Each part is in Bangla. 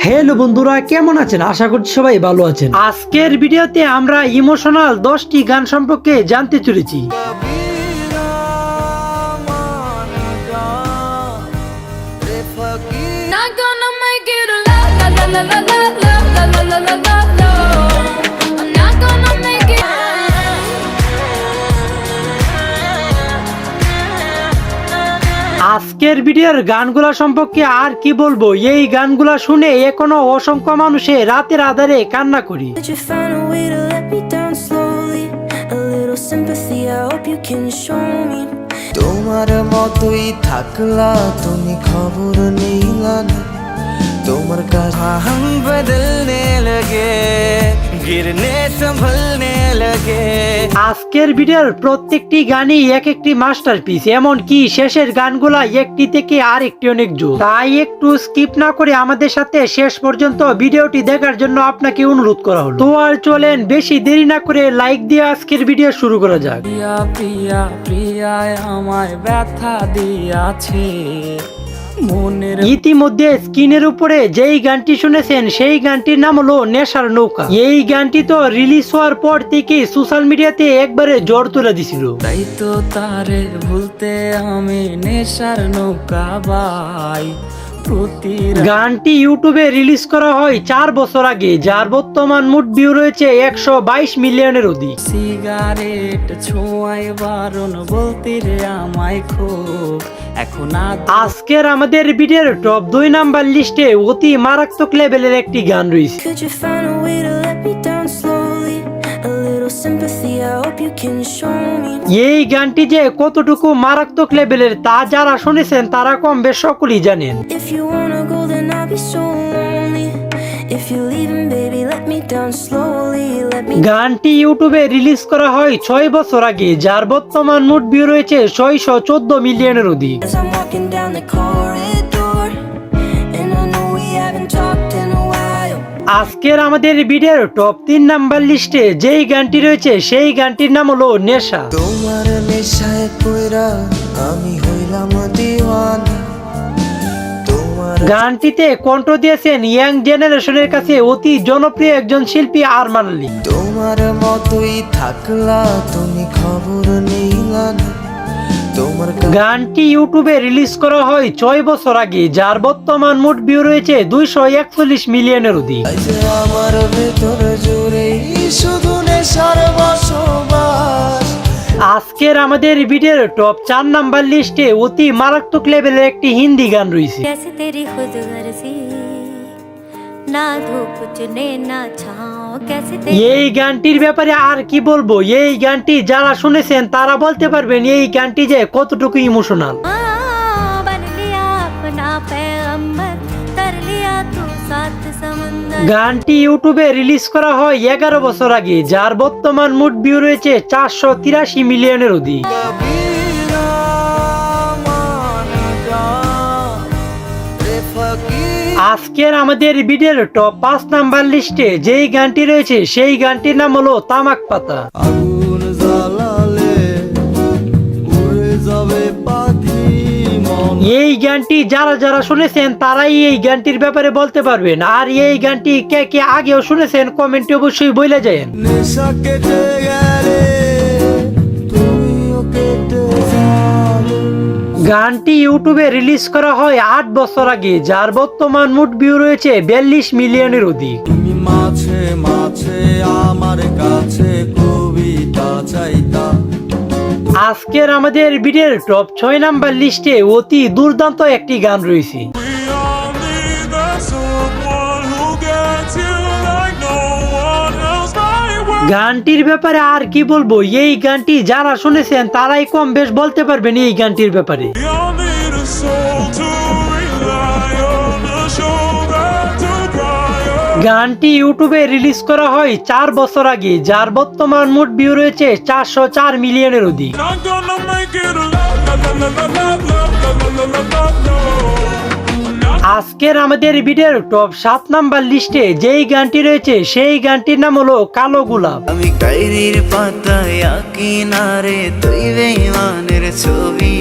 হ্যালো বন্ধুরা, কেমন আছেন? আশা করছি সবাই ভালো আছেন। আজকের ভিডিওতে আমরা ইমোশনাল 10টি গান সম্পর্কে জানতে চলেছি। আজকের ভিডিওর গানগুলা সম্পর্কে আর কি বলবো, এই গানগুলা শুনে এখনো অসংখ্য মানুষে রাতের আধারে কান্না করি। তোমার মতোই থাকলা তুমি, খবর নিলা না তোমার কাছে हम बदलने लगे गिरने संभलने लगे। আজকের ভিডিওর প্রত্যেকটি গানই এক একটি মাস্টারপিস, এমনকি শেষের গানগুলা একটি থেকে আরেকটি অনেক জোর। তাই একটু স্কিপ না করে আমাদের সাথে শেষ পর্যন্ত ভিডিওটি দেখার জন্য আপনাকে অনুরোধ করা হলো। তো আর চলেন বেশি দেরি না করে লাইক দিয়ে আজকের ভিডিও শুরু করা যাক। প্রিয়া প্রিয়া প্রিয়ায় আমায় ব্যথা দিয়াছে মনের। ইতিমধ্যে স্ক্রিনের উপরে যেই গানটি শুনেছেন সেই গানটির নাম হলো নেশার নৌকা। এই গানটি তো রিলিজ হওয়ার পর থেকে সোশ্যাল মিডিয়াতে একবারে জ্বর তুলে দিছিল। তাই তো তারে ভুলতে আমি নেশার নৌকা বাই। গানটি ইউটিউবে রিলিজ করা হয় 4 বছর আগে, যার বর্তমান মোট ভিউ রয়েছে 122 মিলিয়নের অধিক। সিগারেট ছোঁয়ায় বারণ বলতে রে আমায় খুব এখন আজকের আমাদের ভিডিওর টপ 2 নাম্বার লিস্টে অতি মারাত্মক লেভেলের একটি গান রয়েছে। এই গানটি যে কতটুকু মারাত্মক লেভেলের তা যারা শুনেছেন তারা কম বেশ সকলেই জানেন। গানটি ইউটিউবে রিলিজ করা হয় 6 বছর আগে, যার বর্তমান মোট ভিউ রয়েছে 614 মিলিয়নের অধিক। আজকের আমাদের ভিডিওর টপ 3 নাম্বার লিস্টে যেই গানটি রয়েছে সেই গানটির নাম হলো নেশা। তোমার নেশায় পয়রা আমি হইলাম দিওয়ানা। গানটিতে কণ্ঠ দিয়েছেন ইয়াং জেনারেশনের কাছে অতি জনপ্রিয় একজন শিল্পী আরমান আলী। তোমার মতোই থাকলা তুমি, খবর নিলা না তোমার। গানটি ইউটিউবে রিলিজ করা হয় 6 বছর আগে, যার বর্তমান মোট ভিউ রয়েছে 241 মিলিয়নের অধিক। আমার ভেতর জুড়ে শুধু নেশার বসবাস। আজকের আমাদের ভিডিওর টপ 4 নাম্বার লিস্টে অতি মারাত্মক লেভেলের একটি হিন্দি গান রয়েছে। এই গানটির ব্যাপারে আর কি বলবো, এই গানটি যারা শুনেছেন তারা বলতে পারবেন এই গানটি যে কতটুকু ইমোশনাল। গানটি ইউটিউবে রিলিজ করা হয় 11 বছর আগে, যার বর্তমান মোট ভিউ রয়েছে 483 মিলিয়নের অধিক। আজকের আমাদের ভিডিওর টপ 5 নাম্বার লিস্টে যেই গানটি রয়েছে সেই গানটির নাম হলো তামাক পাতা। আগুন জ্বালালে উড়ে যাবে পাখি মন। এই গানটি যারা যারা শুনেছেন তারাই এই গানটির ব্যাপারে বলতে পারবেন। আর এই গানটি কে কে আগেও শুনেছেন কমেন্টে অবশ্যই বলে যাবেন। নেশা কেটে গেলে তুমিও কেটে যাবে। গানটি ইউটিউবে রিলিজ করা হয় 8 বছর আগে, যার বর্তমান মোট ভিউ রয়েছে 42 মিলিয়নের অধিক। তুমি মাঝে মাঝে আমার কাছে কবিতা চাইতা। আজকের আমাদের ভিডিওর টপ 6 নাম্বার লিস্টে অতি দুর্দান্ত একটি গান রয়েছে। গানটির ব্যাপারে আর কি বলবো, এই গানটি যারা শুনেছেন তারাই কম বেশ বলতে পারবেন এই গানটির ব্যাপারে। গানটি ইউটিউবে রিলিজ করা হয় 4 বছর আগে, যার বর্তমান মোট ভিউ রয়েছে 404 মিলিয়নের অধিক। আজকের আমাদের ভিডিওর টপ 7 নাম্বার লিস্টে যেই গানটি রয়েছে সেই গানটির নাম হলো কালো গোলাপ। আমি ডায়েরির পাতায় কিনারে তুই বেঈমানের ছবি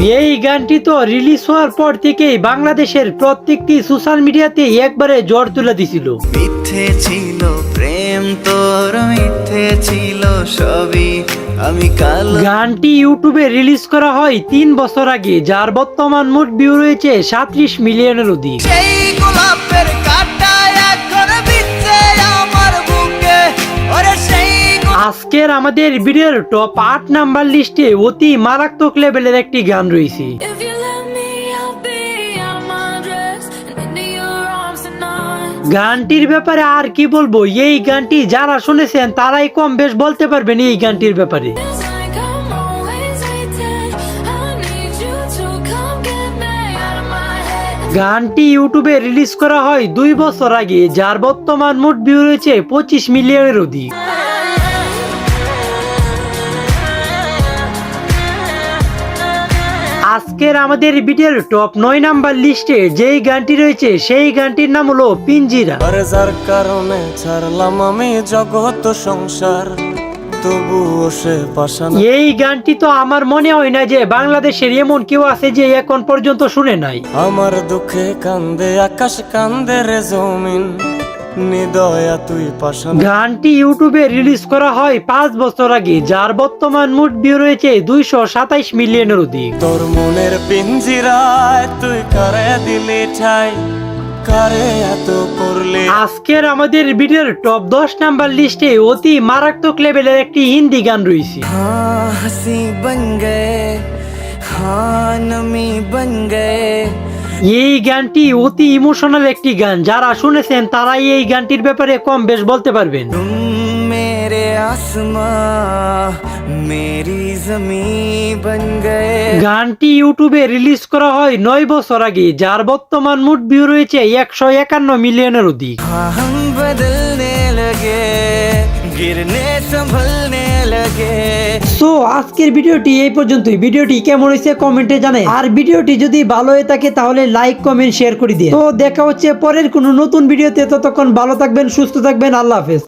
এই গানটি তো রিলিজ হওয়ার পর থেকেই বাংলাদেশের প্রত্যেকটি সোশ্যাল মিডিয়াতে একবারে জ্বর তুলে দিছিল। মিথ্যে ছিল প্রেম তোর, মিথ্যে ছিল সবই, আমি কালো। গানটি ইউটিউবে রিলিজ করা হয় 3 বছর আগে, যার বর্তমান মোট ভিউ রয়েছে 37 মিলিয়নের অধিক। সেই গোলাপের কাঁটা এখন বিচ্ছে আমার বুকে, ওরে সেই আজকের আমাদের ভিডিওর টপ 8 নাম্বার লিস্টে অতি মারাত্মক লেভেলের একটি গান রয়েছে। If you let me, I'll be out my dress and into your arms tonight. গানটির ব্যাপারে আর কি বলবো, এই গানটি যারা শুনেছেন তারাই কম বেশ বলতে পারবেন এই গানটির ব্যাপারে। Feels like I'm always waiting. I need you to come get me out of my head. গানটি ইউটিউবে রিলিজ করা হয় 2 বছর আগে, যার বর্তমান মোট ভিউ রয়েছে 25 মিলিয়নের অধিক। আজকের আমাদের ভিডিওর টপ 9 নাম্বার লিস্টে যেই গানটি রয়েছে সেই গানটির নাম হলো পিঞ্জিরা। আর যার কারণে ছাড়লাম আমি জগৎ সংসার, তবুও সে পাশান। এই গানটি তো আমার মনে হয় না যে বাংলাদেশের এমন কেউ আছে যে এখন পর্যন্ত শুনে নাই। আমার দুঃখে কান্দে আকাশ, কান্দে রে জমিন, নিদয়া তুই পাশান। গানটি ইউটিউবে রিলিজ করা হয় 5 বছর আগে, যার বর্তমান মোট ভিউ রয়েছে 227 মিলিয়নের অধিক। তোর মনের পিঞ্জিরায় তুই কারে দিলি ঠাই, কারে এত করলি। আজকের আমাদের ভিডিওর টপ 10 নাম্বার লিস্টে অতি মারাত্মক লেভেলের একটি হিন্দি গান রয়েছে। हाँ हंसी बन गए, हाँ नमी बन गए। এই গানটি অতি ইমোশনাল একটি গান, যারা শুনেছেন তারাই এই গানটির ব্যাপারে কম বেশ বলতে পারবেন। तुम मेरे आसमां, मेरी जमीन बन गए। গানটি ইউটিউবে রিলিজ করা হয় 9 বছর আগে, যার বর্তমান মোট ভিউ রয়েছে 151 মিলিয়নের অধিক। हाँ हम बदलने लगे, गिरने संभलने लगे। সো আজকের ভিডিওটি এই পর্যন্তই। ভিডিওটি কেমন হয়েছে কমেন্টে জানাই, আর ভিডিওটি যদি ভালো হয়ে থাকে তাহলে লাইক কমেন্ট শেয়ার করে দিন। তো দেখা হচ্ছে পরের কোনো নতুন ভিডিওতে, ততক্ষণ ভালো থাকবেন, সুস্থ থাকবেন, আল্লাহ হাফেজ।